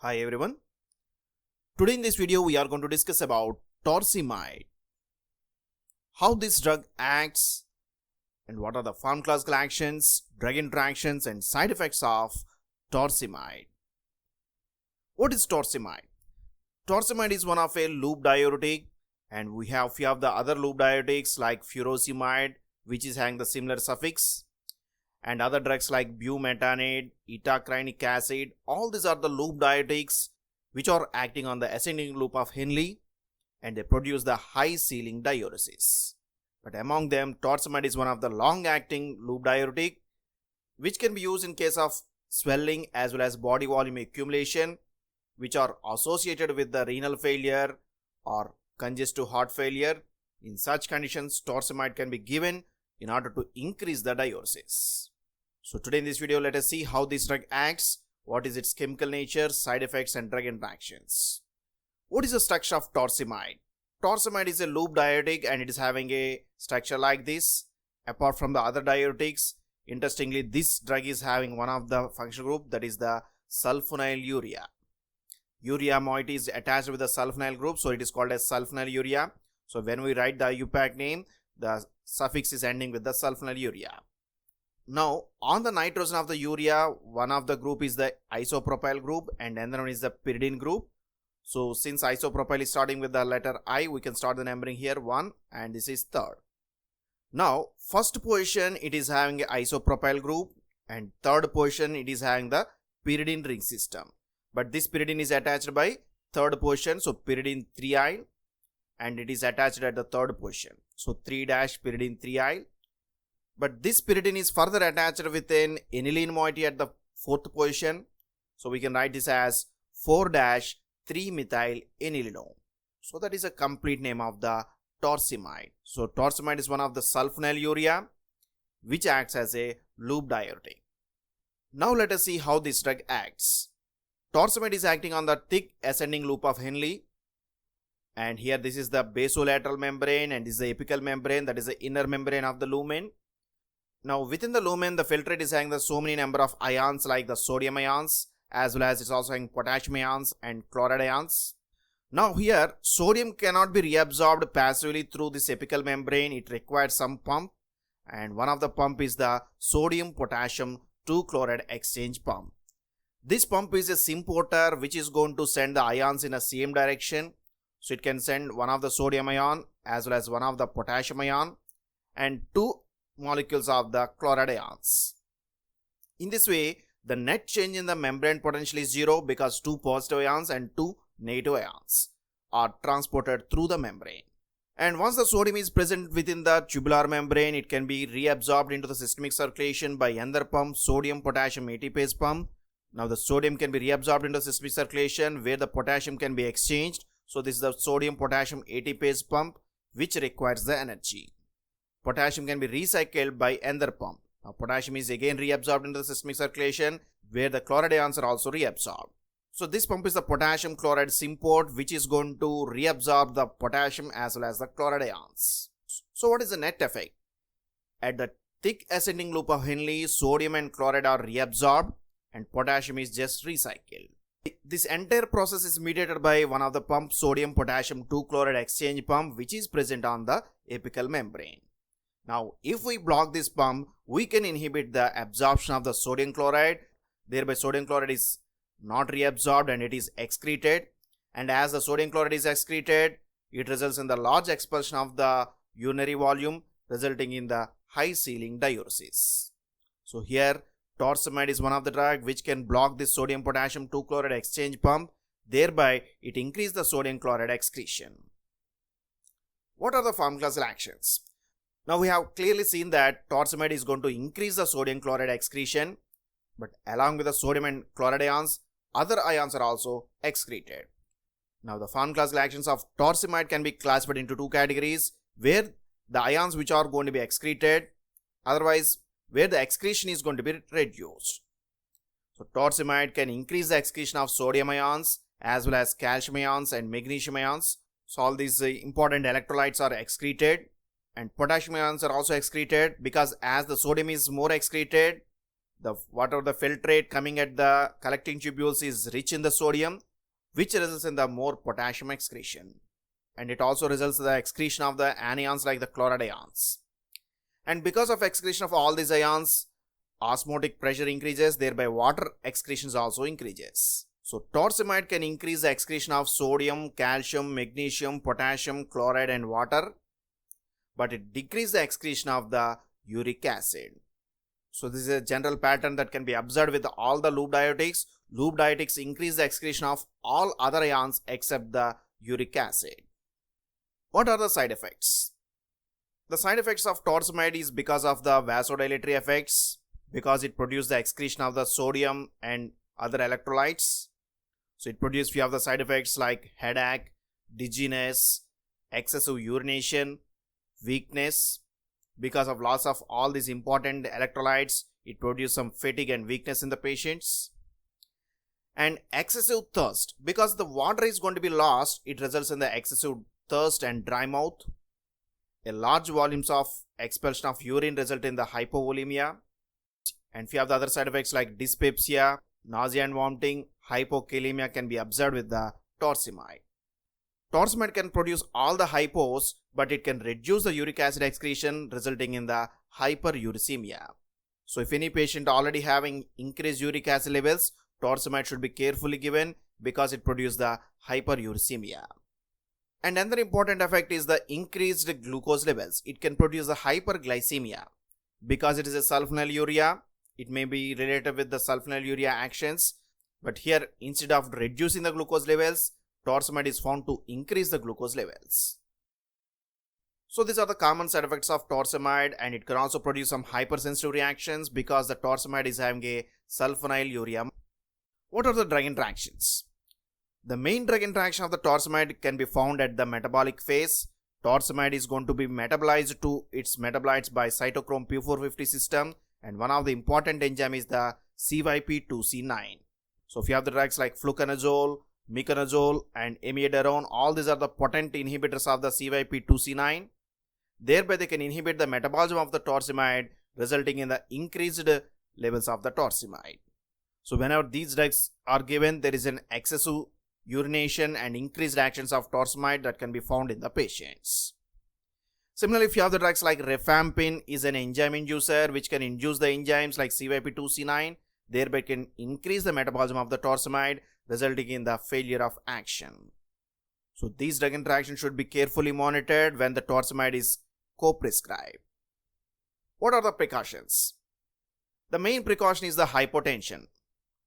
Hi everyone. Today in this video we are going to discuss about torsemide, how this drug acts and what are the pharmacological actions, drug interactions and side effects of torsemide. What is torsemide? Torsemide is one of a loop diuretic and we have few of the other loop diuretics like furosemide which is having the similar suffix, and other drugs like bumetanide, itacrynic acid. All these are the loop diuretics which are acting on the ascending loop of Henle and they produce the high ceiling diuresis. But among them, torsemide is one of the long acting loop diuretic which can be used in case of swelling as well as body volume accumulation which are associated with the renal failure or congestive heart failure. In such conditions, torsemide can be given in order to increase the diuresis. So today in this video, let us see how this drug acts, what is its chemical nature, side effects and drug interactions. What is the structure of torsemide? Torsemide is a loop diuretic and it is having a structure like this. Apart from the other diuretics, interestingly this drug is having one of the functional group, that is the sulfonyl urea. Urea moiety is attached with the sulfonyl group, so it is called as sulfonyl urea. So when we write the IUPAC name, the suffix is ending with the sulfonyl urea. Now on the nitrogen of the urea, one of the group is the isopropyl group and another one is the pyridine group. So since isopropyl is starting with the letter I, we can start the numbering here 1 and this is third. Now first position it is having a isopropyl group and third position it is having the pyridine ring system. But this pyridine is attached by third position, so pyridine 3-yle, and it is attached at the third position. So 3-pyridine 3-yle. But this pyridine is further attached with an aniline moiety at the fourth position. So we can write this as 4-3-methyl anilinone. So that is a complete name of the torsemide. So torsemide is one of the sulfonyl urea which acts as a loop diuretic. Now let us see how this drug acts. Torsemide is acting on the thick ascending loop of Henle, and here this is the basolateral membrane and this is the apical membrane, that is the inner membrane of the lumen. Now within the lumen the filtrate is having the so many number of ions like the sodium ions as well as it's also having potassium ions and chloride ions. Now here sodium cannot be reabsorbed passively through this apical membrane, it requires some pump, and one of the pump is the sodium potassium 2-chloride exchange pump. This pump is a symporter which is going to send the ions in a same direction. So it can send one of the sodium ion as well as one of the potassium ion and 2 molecules of the chloride ions. In this way, the net change in the membrane potential is 0 because 2 positive ions and 2 negative ions are transported through the membrane. And once the sodium is present within the tubular membrane, it can be reabsorbed into the systemic circulation by another pump, sodium potassium ATPase pump. Now the sodium can be reabsorbed into systemic circulation where the potassium can be exchanged. So this is the sodium potassium ATPase pump which requires the energy. Potassium can be recycled by another pump. Now potassium is again reabsorbed into the systemic circulation where the chloride ions are also reabsorbed. So this pump is the potassium chloride symport which is going to reabsorb the potassium as well as the chloride ions. So what is the net effect? At the thick ascending loop of Henle, sodium and chloride are reabsorbed and potassium is just recycled. This entire process is mediated by one of the pump, sodium potassium 2-chloride exchange pump which is present on the apical membrane. Now if we block this pump, we can inhibit the absorption of the sodium chloride, thereby sodium chloride is not reabsorbed and it is excreted, and as the sodium chloride is excreted, it results in the large expulsion of the urinary volume resulting in the high ceiling diuresis. So here torsemide is one of the drug which can block this sodium potassium 2-chloride exchange pump, thereby it increases the sodium chloride excretion. What are the pharmacological actions? Now we have clearly seen that torsemide is going to increase the sodium chloride excretion, but along with the sodium and chloride ions, other ions are also excreted. Now the pharmacological actions of torsemide can be classified into 2 categories, where the ions which are going to be excreted, otherwise where the excretion is going to be reduced. So torsemide can increase the excretion of sodium ions as well as calcium ions and magnesium ions. So all these important electrolytes are excreted, and potassium ions are also excreted because as the sodium is more excreted, The whatever the filtrate coming at the collecting tubules is rich in the sodium, which results in the more potassium excretion. And it also results in the excretion of the anions like the chloride ions. And because of excretion of all these ions, osmotic pressure increases, thereby water excretions also increases. So torsemide can increase the excretion of sodium, calcium, magnesium, potassium, chloride and water, but it decreases the excretion of the uric acid. So this is a general pattern that can be observed with all the loop diuretics. Loop diuretics increase the excretion of all other ions except the uric acid. What are the side effects? The side effects of torsemide is because of the vasodilatory effects, because it produces the excretion of the sodium and other electrolytes. So it produces few of the side effects like headache, dizziness, excessive urination, weakness. Because of loss of all these important electrolytes, it produces some fatigue and weakness in the patients. And excessive thirst. Because the water is going to be lost, it results in the excessive thirst and dry mouth. A large volumes of expulsion of urine result in the hypovolemia. And few of the other side effects like dyspepsia, nausea and vomiting, hypokalemia can be observed with the torsemide. Torsemide can produce all the hypos, but it can reduce the uric acid excretion, resulting in the hyperuricemia. So if any patient already having increased uric acid levels, torsemide should be carefully given because it produces the hyperuricemia. And another important effect is the increased glucose levels. It can produce a hyperglycemia. Because it is a sulfonylurea, it may be related with the sulfonylurea actions, but here instead of reducing the glucose levels, torsemide is found to increase the glucose levels. So these are the common side effects of torsemide, and it can also produce some hypersensitive reactions because the torsemide is having a sulfonylurea. What are the drug interactions? The main drug interaction of the torsemide can be found at the metabolic phase. Torsemide is going to be metabolized to its metabolites by cytochrome P450 system, and one of the important enzyme is the CYP2C9. So if you have the drugs like fluconazole, miconazole and amiodarone, all these are the potent inhibitors of the CYP2C9. Thereby they can inhibit the metabolism of the torsemide, resulting in the increased levels of the torsemide. So whenever these drugs are given, there is an excessive urination and increased actions of torsemide that can be found in the patients. Similarly, if you have the drugs like rifampin is an enzyme inducer which can induce the enzymes like CYP2C9, thereby can increase the metabolism of the torsemide, resulting in the failure of action. So these drug interactions should be carefully monitored when the torsemide is co-prescribed. What are the precautions? The main precaution is the hypotension.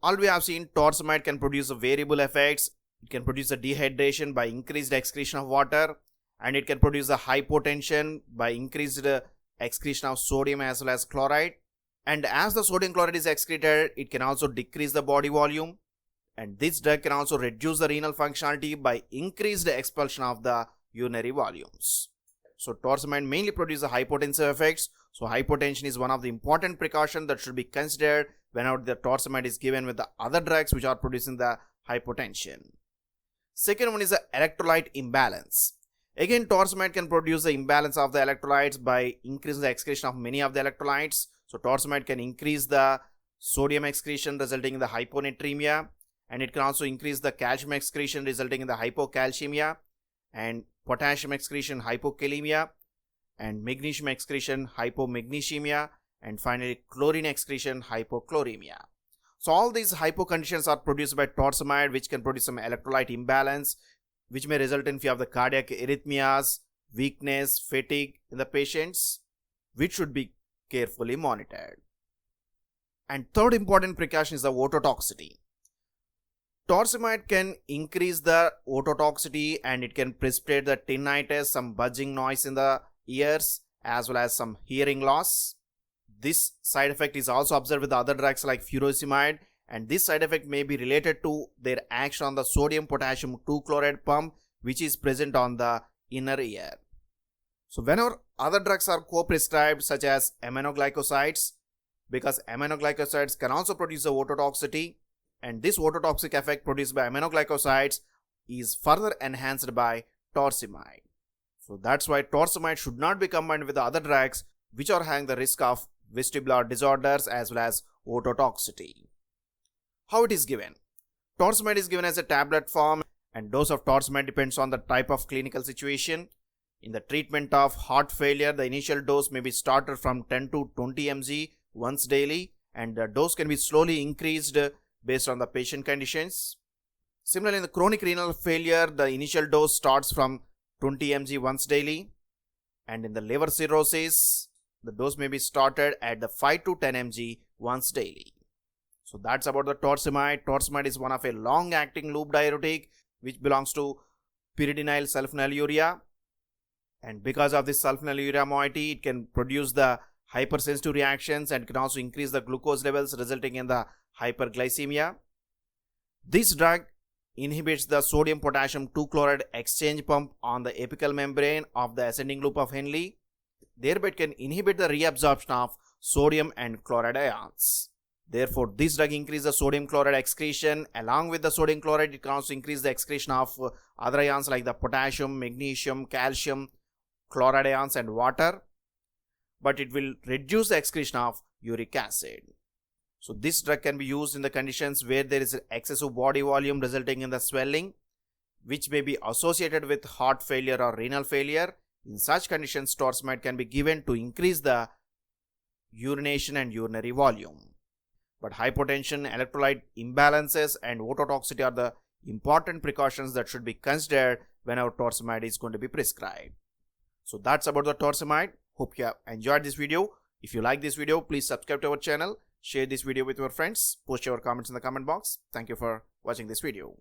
All we have seen, torsemide can produce variable effects. It can produce a dehydration by increased excretion of water, and it can produce a hypotension by increased excretion of sodium as well as chloride. And as the sodium chloride is excreted, it can also decrease the body volume. And this drug can also reduce the renal functionality by increased expulsion of the urinary volumes. So torsemide mainly produces hypotensive effects. So hypotension is one of the important precautions that should be considered whenever the torsemide is given with the other drugs which are producing the hypotension. Second one is the electrolyte imbalance. Again, torsemide can produce the imbalance of the electrolytes by increasing the excretion of many of the electrolytes. So torsemide can increase the sodium excretion resulting in the hyponatremia, and it can also increase the calcium excretion resulting in the hypocalcemia, and potassium excretion hypokalemia, and magnesium excretion hypomagnesemia, and finally chlorine excretion hypochloremia. So all these hypo conditions are produced by torsemide, which can produce some electrolyte imbalance, which may result in few of the cardiac arrhythmias, weakness, fatigue in the patients, which should be carefully monitored. And third important precaution is the ototoxicity. Torsemide can increase the ototoxicity, and it can precipitate the tinnitus, some buzzing noise in the ears, as well as some hearing loss. This side effect is also observed with other drugs like furosemide, and this side effect may be related to their action on the sodium potassium 2-chloride pump, which is present on the inner ear. So whenever other drugs are co-prescribed, such as aminoglycosides, because aminoglycosides can also produce the ototoxicity, and this ototoxic effect produced by aminoglycosides is further enhanced by torsemide. So that's why torsemide should not be combined with the other drugs which are having the risk of vestibular disorders as well as ototoxicity. How it is given? Torsemide is given as a tablet form, and dose of torsemide depends on the type of clinical situation. In the treatment of heart failure, the initial dose may be started from 10 to 20 mg once daily, and the dose can be slowly increased based on the patient conditions. Similarly, in the chronic renal failure, the initial dose starts from 20 mg once daily, and in the liver cirrhosis, the dose may be started at the 5 to 10 mg once daily. So that's about the torsemide. Torsemide is one of a long-acting loop diuretic which belongs to pyridinyl sulfonylurea, and because of this sulfonylurea moiety, it can produce the hypersensitive reactions and can also increase the glucose levels, resulting in the hyperglycemia. This drug inhibits the sodium-potassium 2-chloride exchange pump on the apical membrane of the ascending loop of Henle. Thereby it can inhibit the reabsorption of sodium and chloride ions. Therefore, this drug increases the sodium chloride excretion. Along with the sodium chloride, it can also increase the excretion of other ions like the potassium, magnesium, calcium, chloride ions and water. But it will reduce the excretion of uric acid. So this drug can be used in the conditions where there is excessive body volume resulting in the swelling, which may be associated with heart failure or renal failure. In such conditions, torsemide can be given to increase the urination and urinary volume. But hypotension, electrolyte imbalances and ototoxicity are the important precautions that should be considered whenever torsemide is going to be prescribed. So that's about the torsemide. Hope you have enjoyed this video. If you like this video, please subscribe to our channel. Share this video with your friends. Post your comments in the comment box. Thank you for watching this video.